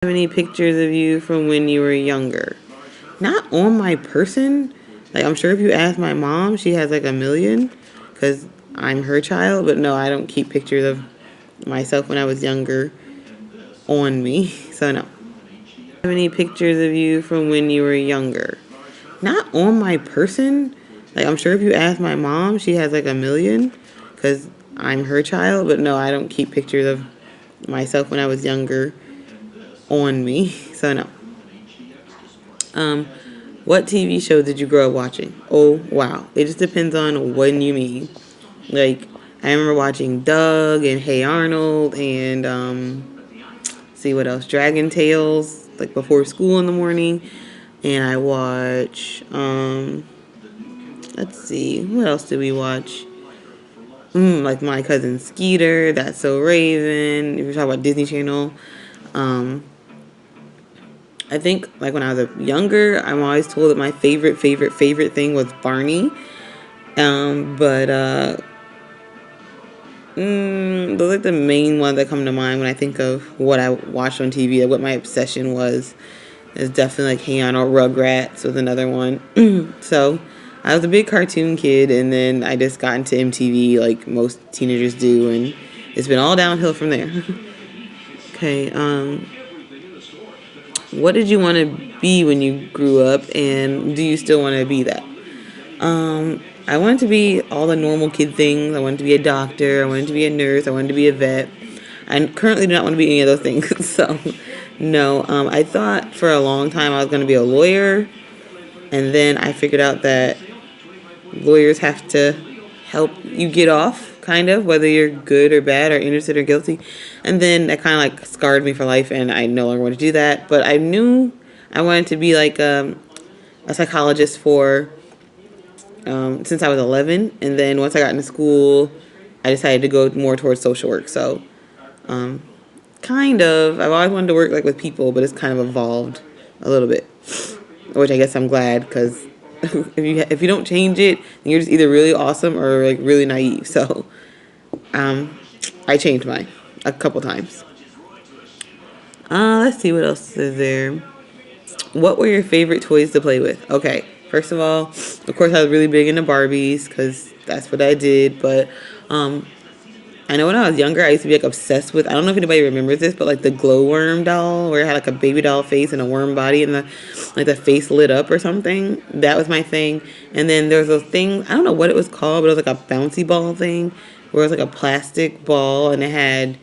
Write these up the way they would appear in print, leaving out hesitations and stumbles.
Have any pictures of you from when you were younger? Not on my person. Like, I'm sure if you ask my mom, she has like a million because I'm her child. But no, I don't keep pictures of myself when I was younger on me. So no. Have any pictures of you from when you were younger? Not on my person. Like, I'm sure if you ask my mom, she has like a million because I'm her child. But no, I don't keep pictures of myself when I was younger on me. So no. Um, what TV show did you grow up watching? Oh wow, it just depends on when you mean. Like, I remember watching Doug and Hey Arnold and see what else, Dragon Tales, like before school in the morning. And I watch let's see, what else did we watch? Like My Cousin Skeeter, That's So Raven. If you're talking about Disney Channel, um, I think like when I was younger, I'm always told that my favorite thing was Barney. But those are like the main ones that come to mind when I think of what I watched on TV. What my obsession was is definitely like Hey or Rugrats was another one. So I was a big cartoon kid, and then I just got into MTV like most teenagers do, and it's been all downhill from there. Okay. What did you want to be when you grew up, and do you still want to be that? I wanted to be all the normal kid things. I wanted to be a doctor. I wanted to be a nurse. I wanted to be a vet. I currently do not want to be any of those things. So, no. I thought for a long time I was going to be a lawyer, and then I figured out that lawyers have to help you get off, kind of, whether you're good or bad or innocent or guilty. And then that kind of like scarred me for life, and I no longer want to do that. But I knew I wanted to be like a psychologist for since I was 11, and then once I got into school, I decided to go more towards social work. So, kind of, I've always wanted to work like with people, but it's kind of evolved a little bit, which I guess I'm glad because if you don't change it, then you're just either really awesome or like really naive. So, I changed mine a couple times. Let's see what else is there. What were your favorite toys to play with? Okay, first of all, of course, I was really big into Barbies because that's what I did. But I know when I was younger, I used to be like obsessed with. I don't know if anybody remembers this, but like the glowworm doll, where it had like a baby doll face and a worm body, and the face lit up or something. That was my thing. And then there was those things. I don't know what it was called, but it was like a bouncy ball thing, where it was like a plastic ball and it had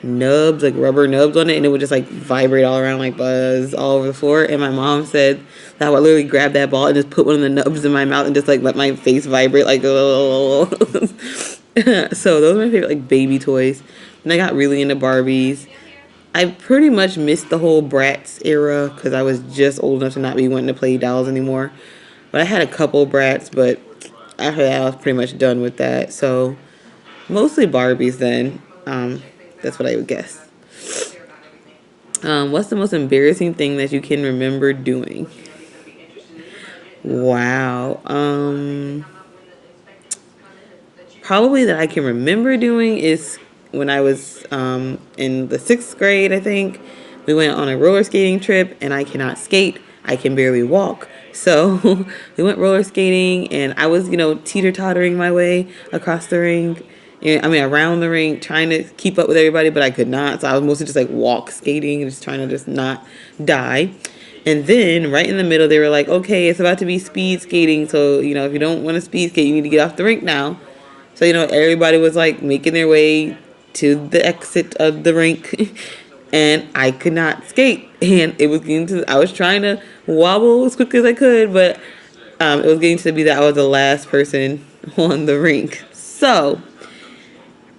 nubs, like rubber nubs on it, and it would just like vibrate all around, like buzz all over the floor. And my mom said that I would literally grab that ball and just put one of the nubs in my mouth and just like let my face vibrate like oh. So those are my favorite like baby toys. And I got really into Barbies. I pretty much missed the whole Bratz era because I was just old enough to not be wanting to play dolls anymore. But I had a couple Bratz, but after that I was pretty much done with that. So mostly Barbies then. That's what I would guess. What's the most embarrassing thing that you can remember doing? Wow. Probably that I can remember doing is when I was in the 6th grade, I think. We went on a roller skating trip, and I cannot skate. I can barely walk. So we went roller skating, and I was, teeter-tottering my way across the rink. Around the rink, trying to keep up with everybody, but I could not. So I was mostly just like walk skating and just trying to just not die. And then right in the middle, they were like, okay, it's about to be speed skating. So, if you don't want to speed skate, you need to get off the rink now. So, everybody was like making their way to the exit of the rink. And I could not skate. And it was I was trying to wobble as quickly as I could, but it was getting to be that I was the last person on the rink. So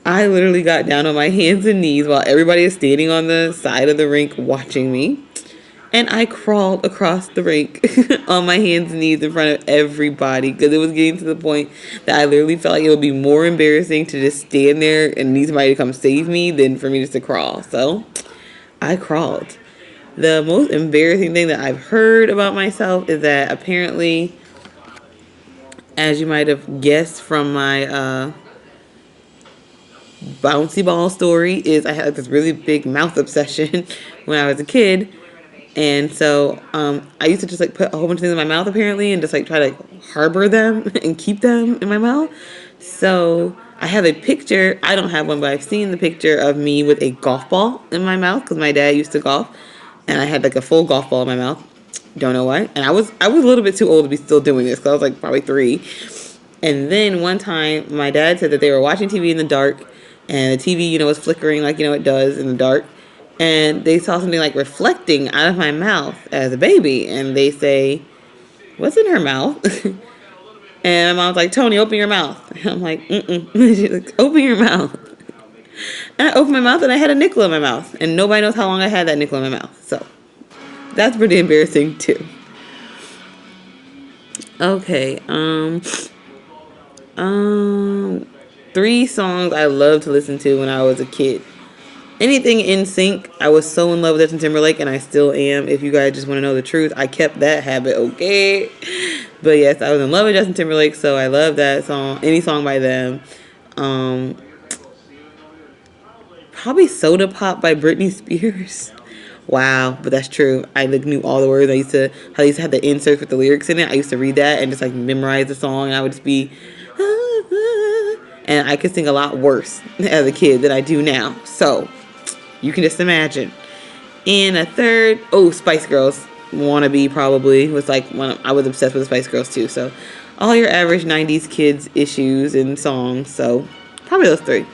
I literally got down on my hands and knees while everybody is standing on the side of the rink watching me. And I crawled across the rink on my hands and knees in front of everybody because it was getting to the point that I literally felt like it would be more embarrassing to just stand there and need somebody to come save me than for me just to crawl. So I crawled. The most embarrassing thing that I've heard about myself is that apparently, as you might have guessed from my bouncy ball story is I had like this really big mouth obsession when I was a kid. And so I used to just like put a whole bunch of things in my mouth apparently and just like try to harbor them and keep them in my mouth. So I have a picture. I don't have one, but I've seen the picture of me with a golf ball in my mouth because my dad used to golf, and I had like a full golf ball in my mouth. Don't know why. And I was a little bit too old to be still doing this because I was like probably 3. And then one time my dad said that they were watching TV in the dark, and the TV, was flickering like it does in the dark. And they saw something like reflecting out of my mouth as a baby, and they say, "What's in her mouth?" And my mom's like, "Tony, open your mouth." And I'm like, "Mm-mm." She's like, "Open your mouth." And I opened my mouth, and I had a nickel in my mouth, and nobody knows how long I had that nickel in my mouth. So that's pretty embarrassing too. Okay, 3 songs I loved to listen to when I was a kid. Anything in sync. I was so in love with Justin Timberlake, and I still am. If you guys just want to know the truth, I kept that habit, okay? But yes, I was in love with Justin Timberlake, so I love that song. Any song by them. Probably Soda Pop by Britney Spears. Wow, but that's true. I like knew all the words. I used to have the inserts with the lyrics in it. I used to read that and just like memorize the song, and I would just be and I could sing a lot worse as a kid than I do now. So you can just imagine. And a third, Spice Girls. Wannabe probably was like I was obsessed with the Spice Girls too. So all your average 90s kids issues and songs. So probably those 3.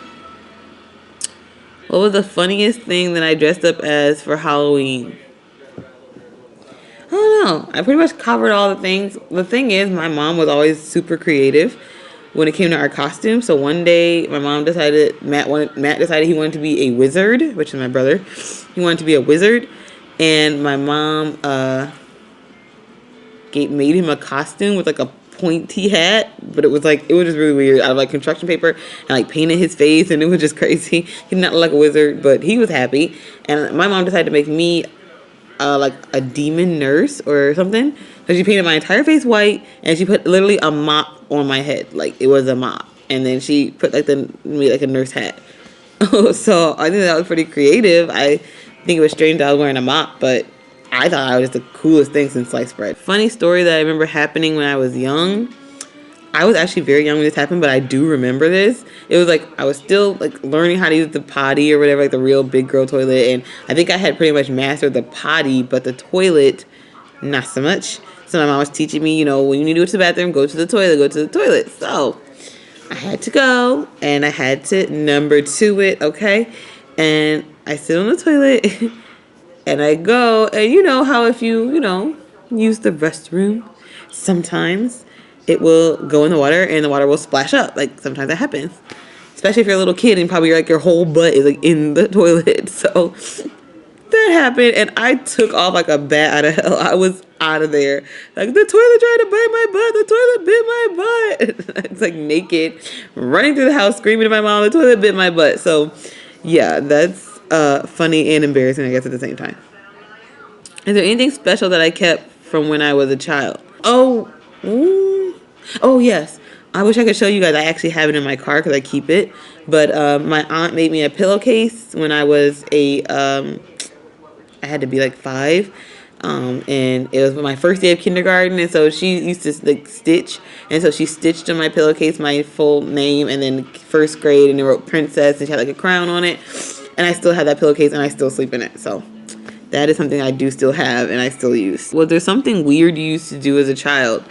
What was the funniest thing that I dressed up as for Halloween? I don't know. I pretty much covered all the things. The thing is, my mom was always super creative when it came to our costumes. So one day, my mom decided, Matt decided he wanted to be a wizard, which is my brother. He wanted to be a wizard. And my mom made him a costume with like a pointy hat, but it was just really weird, out of like construction paper, and like painted his face, and it was just crazy. He did not look like a wizard, but he was happy. And my mom decided to make me like a demon nurse or something. So she painted my entire face white, and she put literally a mop on my head, like it was a mop, and then she put made like a nurse hat. So I think that was pretty creative. I think it was strange that I was wearing a mop, but I thought I was the coolest thing since sliced bread. Funny story that I remember happening when I was young. I was actually very young when this happened, but I do remember this. It was like I was still like learning how to use the potty or whatever, like the real big girl toilet. And I think I had pretty much mastered the potty, but the toilet, not so much. So my mom was teaching me, when you need to go to the bathroom, go to the toilet. So I had to go, and I had to number 2 it, okay? And I sit on the toilet. And I go, and you know how if you, use the restroom, sometimes it will go in the water and the water will splash up. Like, sometimes that happens. Especially if you're a little kid and probably like your whole butt is like in the toilet. So that happened, and I took off like a bat out of hell. I was out of there. Like, the toilet tried to bite my butt. The toilet bit my butt. It's like naked, running through the house, screaming at my mom, the toilet bit my butt. So yeah, that's funny and embarrassing, I guess, at the same time. Is there anything special that I kept from when I was a child? Oh yes. I wish I could show you guys. I actually have it in my car because I keep it. But my aunt made me a pillowcase when I was I had to be like 5. And it was my first day of kindergarten, and so she used to like stitch, and so she stitched on my pillowcase my full name, and then first grade, and it wrote princess, and she had like a crown on it, and I still have that pillowcase, and I still sleep in it. So that is something I do still have, and I still use. Was there something weird you used to do as a child?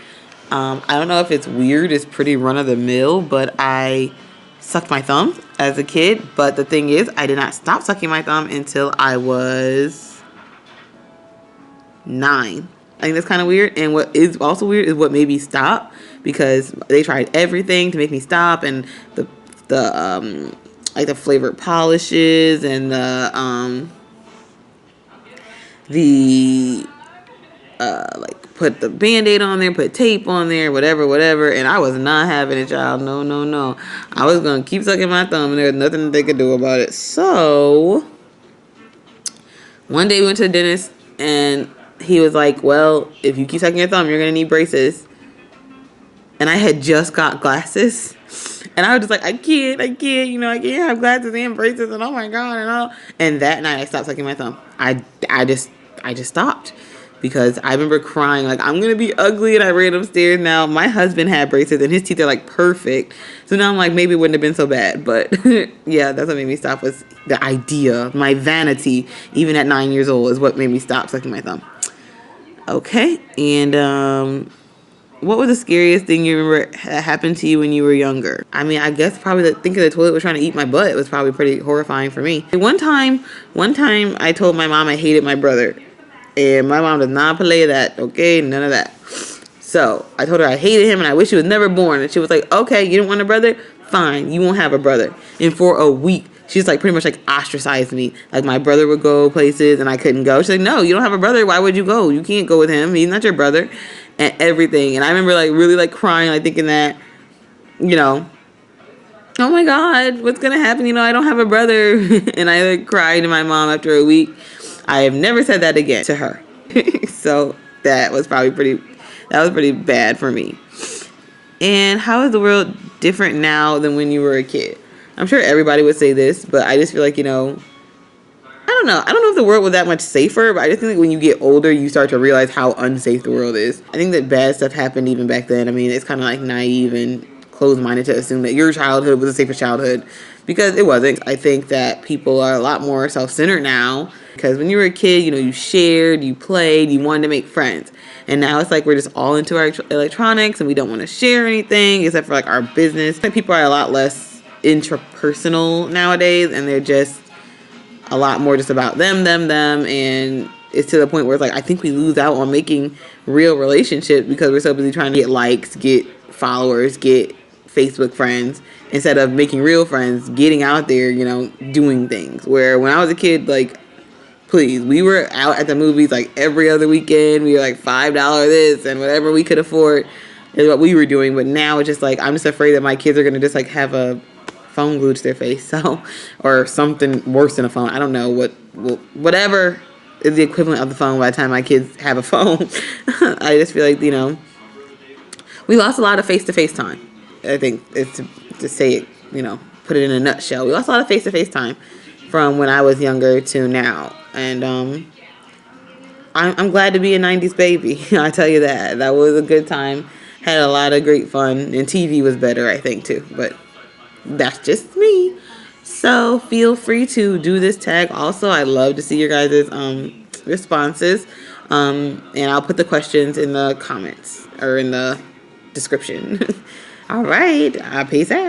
I don't know if it's weird. It's pretty run-of-the-mill, but I sucked my thumb as a kid. But the thing is, I did not stop sucking my thumb until I was 9. I think that's kind of weird. And what is also weird is what made me stop, because they tried everything to make me stop, and the like the flavored polishes and the like put the Band-Aid on there, put tape on there, whatever, and I was not having it, child. No. I was gonna keep sucking my thumb, and there was nothing that they could do about it. So one day we went to the dentist, and he was like, well, if you keep sucking your thumb, you're gonna need braces. and I had just got glasses. And I was just like, I can't, I can't have glasses and braces, and oh my God, and all. And that night I stopped sucking my thumb. I just stopped because I remember crying like, I'm gonna be ugly, and I ran upstairs. Now my husband had braces and his teeth are like perfect, so now I'm like, maybe it wouldn't have been so bad. But yeah, that's what made me stop, was the idea. My vanity, even at 9 years old, is what made me stop sucking my thumb. Okay, and what was the scariest thing you remember happened to you when you were younger? I mean, I guess probably thinking the toilet was trying to eat my butt was probably pretty horrifying for me. One time I told my mom I hated my brother. And my mom does not play that, okay? None of that. So I told her I hated him and I wish he was never born. And she was like, okay, you don't want a brother? Fine, you won't have a brother. And for a week, she's like pretty much like ostracized me. Like my brother would go places and I couldn't go. She's like, no, you don't have a brother. Why would you go? You can't go with him. He's not your brother. And everything. And I remember like really like crying, like thinking that, you know, oh my God, what's going to happen? You know, I don't have a brother. And I like cried to my mom after a week. I have never said that again to her. So that was pretty bad for me. And how is the world different now than when you were a kid? I'm sure everybody would say this, but I just feel like, you know, I don't know. I don't know if the world was that much safer, but I just think that when you get older, you start to realize how unsafe the world is. I think that bad stuff happened even back then. I mean, it's kind of like naive and closed-minded to assume that your childhood was the safest childhood, because it wasn't. I think that people are a lot more self-centered now, because when you were a kid, you know, you shared, you played, you wanted to make friends. And now it's like we're just all into our electronics and we don't want to share anything except for like our business. I think people are a lot less intrapersonal nowadays, and they're just a lot more just about them, and it's to the point where it's like I think we lose out on making real relationships because we're so busy trying to get likes, get followers, get Facebook friends, instead of making real friends, getting out there, you know, doing things. Where when I was a kid, like, please, we were out at the movies like every other weekend. We were like $5 this and whatever we could afford is what we were doing. But now it's just like I'm just afraid that my kids are gonna just like have a phone glued to their face, so, or something worse than a phone. I don't know whatever is the equivalent of the phone by the time my kids have a phone. I just feel like, you know, we lost a lot of face-to-face time. I think it's to say it, you know, put it in a nutshell. We lost a lot of face-to-face time from when I was younger to now, and I'm glad to be a 90s baby. I tell you that. That was a good time. Had a lot of great fun, and TV was better, I think, too, but that's just me. So feel free to do this tag. Also, I love to see your guys' responses. And I'll put the questions in the comments or in the description. All right. Peace out.